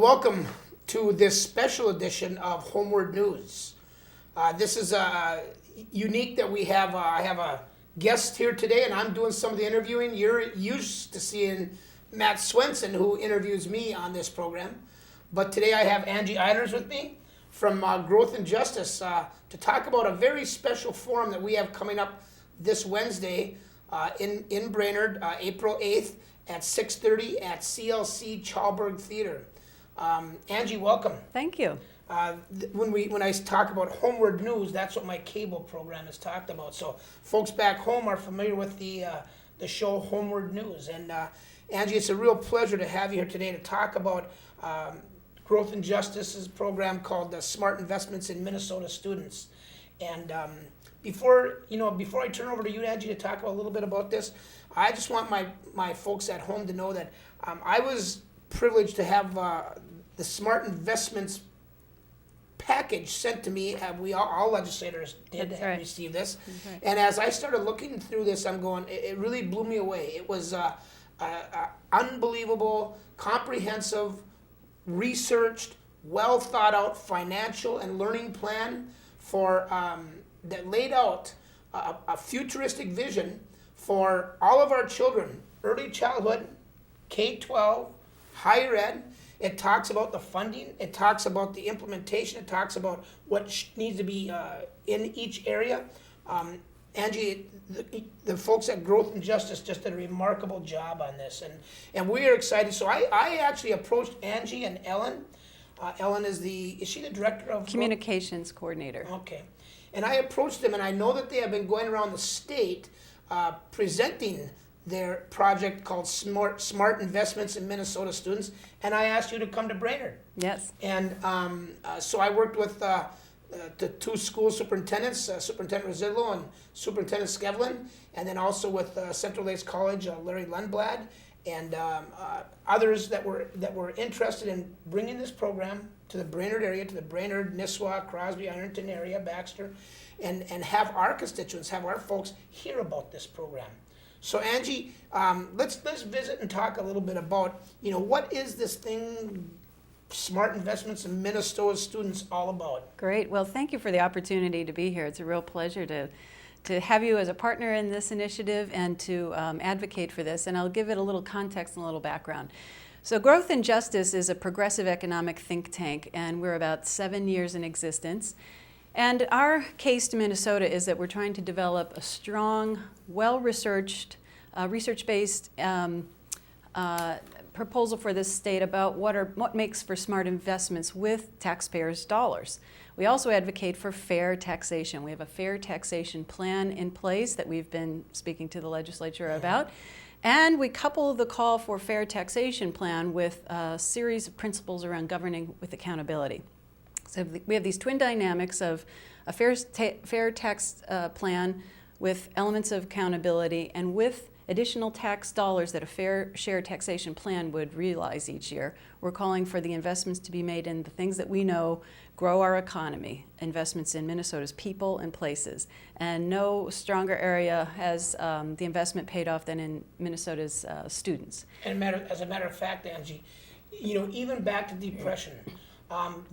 welcome to this special edition of HomeWARD News. This is unique that we have, I have a guest here today and I'm doing some of the interviewing. You're used to seeing Matt Swenson, who interviews me on this program. But today I have Angie Eilers with me from Growth and Justice to talk about a very special forum that we have coming up this Wednesday in Brainerd, April 8th at 6:30 at CLC Chalberg Theater. Angie, welcome. Thank you. When I talk about HomeWARD News, that's what my cable program is talked about. So folks back home are familiar with the show HomeWARD News. And Angie, it's a real pleasure to have you here today to talk about Growth and Justice's program called Smart Investments in Minnesota Students. And before I turn over to you, Angie, to talk a little bit about this, I just want my folks at home to know that I was privileged to have the Smart Investments package sent to me. All legislators did receive this. Right. And as I started looking through this, I'm going, it really blew me away. It was unbelievable, comprehensive, researched, well thought out financial and learning plan for that laid out a futuristic vision for all of our children, early childhood, K-12, higher ed. It talks about the funding, it talks about the implementation, it talks about what needs to be in each area. Angie, the folks at Growth and Justice just did a remarkable job on this, and we are excited. So I actually approached Angie and Ellen. Ellen is she the director of Communications coordinator. Okay, and I approached them, and I know that they have been going around the state presenting their project called Smart Investments in Minnesota Students, and I asked you to come to Brainerd. Yes. And so I worked with the two school superintendents, Superintendent Rosillo and Superintendent Skevlin, and then also with Central Lakes College, Larry Lundblad, and others that were interested in bringing this program to the Brainerd area, to the Brainerd, Nisswa, Crosby, Ironton area, Baxter, and have our constituents, have our folks hear about this program. So Angie, let's visit and talk a little bit about, what is this thing, Smart Investments in Minnesota Students, all about? Great. Well, thank you for the opportunity to be here. It's a real pleasure to have you as a partner in this initiative and to advocate for this. And I'll give it a little context and a little background. So Growth and Justice is a progressive economic think tank, and we're about 7 years in existence. And our case to Minnesota is that we're trying to develop a strong, well-researched, research-based proposal for this state about what makes for smart investments with taxpayers' dollars. We also advocate for fair taxation. We have a fair taxation plan in place that we've been speaking to the legislature about. And we couple the call for fair taxation plan with a series of principles around governing with accountability. So we have these twin dynamics of a fair tax plan with elements of accountability and with additional tax dollars that a fair share taxation plan would realize each year. We're calling for the investments to be made in the things that we know grow our economy, investments in Minnesota's people and places. And no stronger area has the investment paid off than in Minnesota's students. And as a matter of fact, Angie, even back to Depression,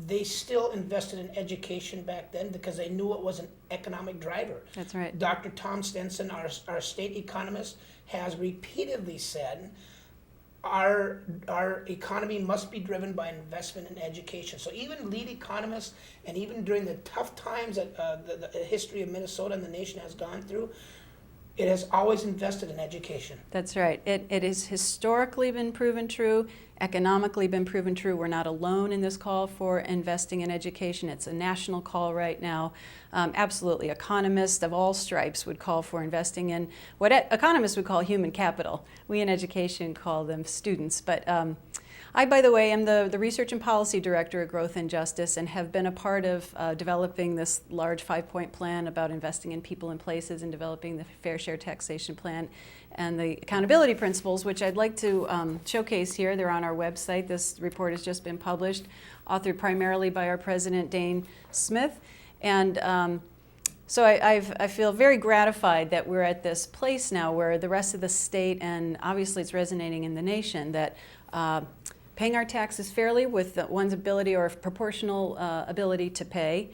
they still invested in education back then because they knew it was an economic driver. That's right. Dr. Tom Stenson, our state economist, has repeatedly said our economy must be driven by investment in education. So even lead economists, and even during the tough times that the history of Minnesota and the nation has gone through, it has always invested in education. That's right. It has historically been proven true, economically been proven true. We're not alone in this call for investing in education. It's a national call right now. Absolutely. Economists of all stripes would call for investing in what economists would call human capital. We in education call them students. But I, by the way, am the Research and Policy Director at Growth and Justice and have been a part of developing this large 5-point plan about investing in people and places and developing the Fair Share Taxation Plan and the accountability principles, which I'd like to showcase here. They're on our website. This report has just been published, authored primarily by our president, Dane Smith. And so I feel very gratified that we're at this place now where the rest of the state, and obviously it's resonating in the nation, that paying our taxes fairly with one's ability or proportional ability to pay,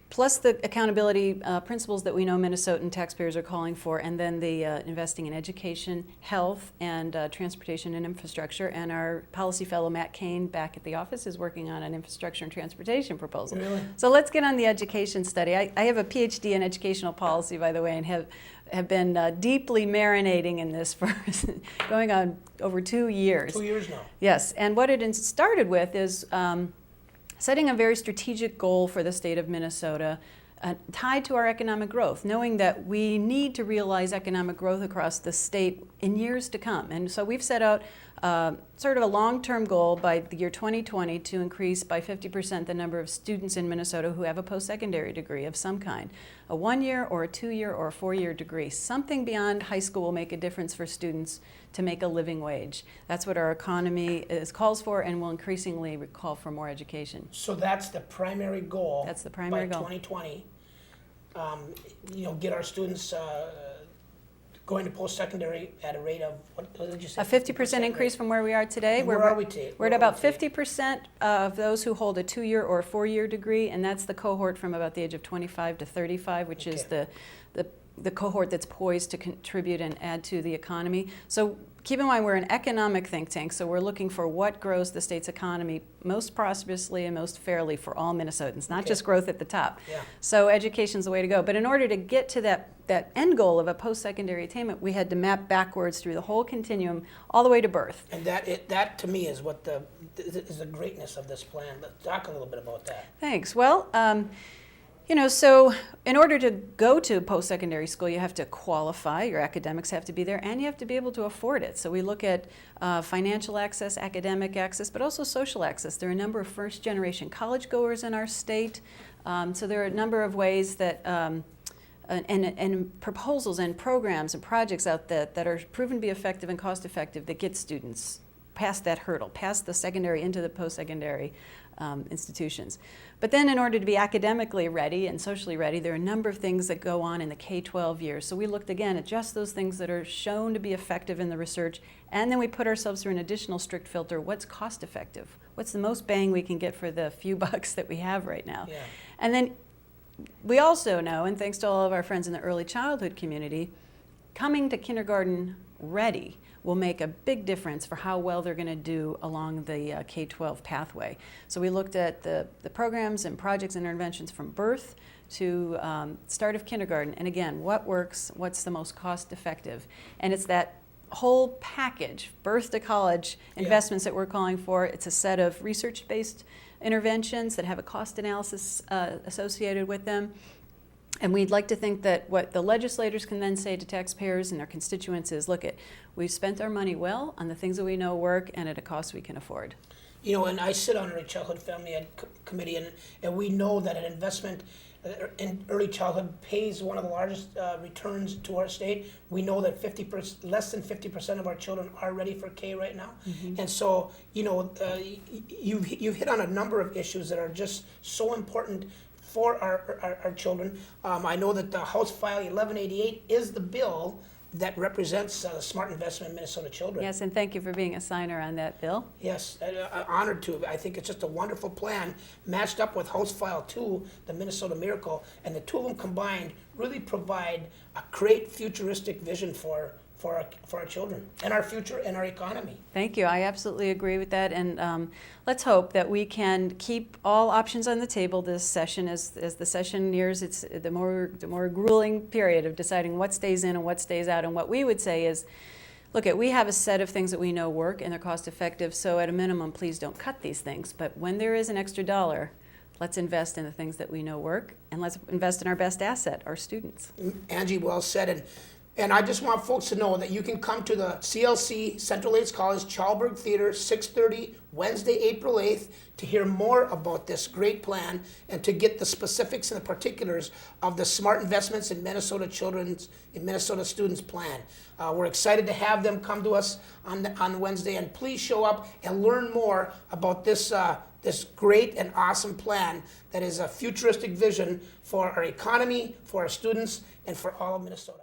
plus the accountability principles that we know Minnesotan taxpayers are calling for, and then the investing in education, health, and transportation and infrastructure. And our policy fellow, Matt Kane, back at the office, is working on an infrastructure and transportation proposal. Really? So let's get on the education study. I have a PhD in educational policy, by the way, and have been deeply marinating in this for going on over 2 years. 2 years now. Yes, and what it started with is setting a very strategic goal for the state of Minnesota tied to our economic growth, knowing that we need to realize economic growth across the state in years to come. And so we've set out sort of a long-term goal by the year 2020 to increase by 50% the number of students in Minnesota who have a post-secondary degree of some kind. A 1-year or a 2-year or a 4-year degree. Something beyond high school will make a difference for students to make a living wage. That's what our economy calls for, and will increasingly call for more education. So that's the primary goal. That's the primary goal. By 2020, get our students going to post-secondary at a rate of, what did you say? A 50% increase rate? from where we are today. And where are we today? We're at about 50% of those who hold a 2-year or 4-year degree, and that's the cohort from about the age of 25 to 35, which is the cohort that's poised to contribute and add to the economy. So keep in mind, we're an economic think tank, so we're looking for what grows the state's economy most prosperously and most fairly for all Minnesotans, not just growth at the top. Yeah. So education's the way to go. But in order to get to that end goal of a post-secondary attainment, we had to map backwards through the whole continuum all the way to birth. And that to me is what is the greatness of this plan. Let's talk a little bit about that. Thanks. Well, so in order to go to post-secondary school, you have to qualify, your academics have to be there, and you have to be able to afford it. So we look at financial access, academic access, but also social access. There are a number of first-generation college goers in our state. So there are a number of ways that, and proposals and programs and projects out there that are proven to be effective and cost-effective that get students past that hurdle, past the secondary into the post-secondary institutions. But then in order to be academically ready and socially ready, there are a number of things that go on in the K-12 years. So we looked again at just those things that are shown to be effective in the research, and then we put ourselves through an additional strict filter. What's cost effective? What's the most bang we can get for the few bucks that we have right now? Yeah. And then we also know, and thanks to all of our friends in the early childhood community, coming to kindergarten ready will make a big difference for how well they're going to do along the K-12 pathway. So we looked at the programs and projects and interventions from birth to start of kindergarten. And again, what works, what's the most cost effective? And it's that whole package, birth to college investments that we're calling for. It's a set of research-based interventions that have a cost analysis associated with them. And we'd like to think that what the legislators can then say to taxpayers and their constituents is, look, we've spent our money well on the things that we know work and at a cost we can afford. And I sit on a childhood family ed committee, and we know that an investment in early childhood pays one of the largest returns to our state. We know that less than 50% of our children are ready for K right now. Mm-hmm. And so, you've hit on a number of issues that are just so important for our children. I know that the House File 1188 is the bill that represents smart investment in Minnesota children. Yes, and thank you for being a signer on that bill. Yes, honored to. I think it's just a wonderful plan matched up with House File 2, the Minnesota Miracle, and the two of them combined really provide a great futuristic vision for our children and our future and our economy. Thank you. I absolutely agree with that. And let's hope that we can keep all options on the table this session. As the session nears its the more grueling period of deciding what stays in and what stays out. And what we would say is, look, we have a set of things that we know work and they're cost effective. So at a minimum, please don't cut these things. But when there is an extra dollar, let's invest in the things that we know work, and let's invest in our best asset, our students. Angie, well said. And I just want folks to know that you can come to the CLC, Central Lakes College, Chalberg Theater, 6:30, Wednesday, April 8th, to hear more about this great plan and to get the specifics and the particulars of the Smart Investments in Minnesota Students plan. We're excited to have them come to us on Wednesday, and please show up and learn more about this great and awesome plan that is a futuristic vision for our economy, for our students, and for all of Minnesota.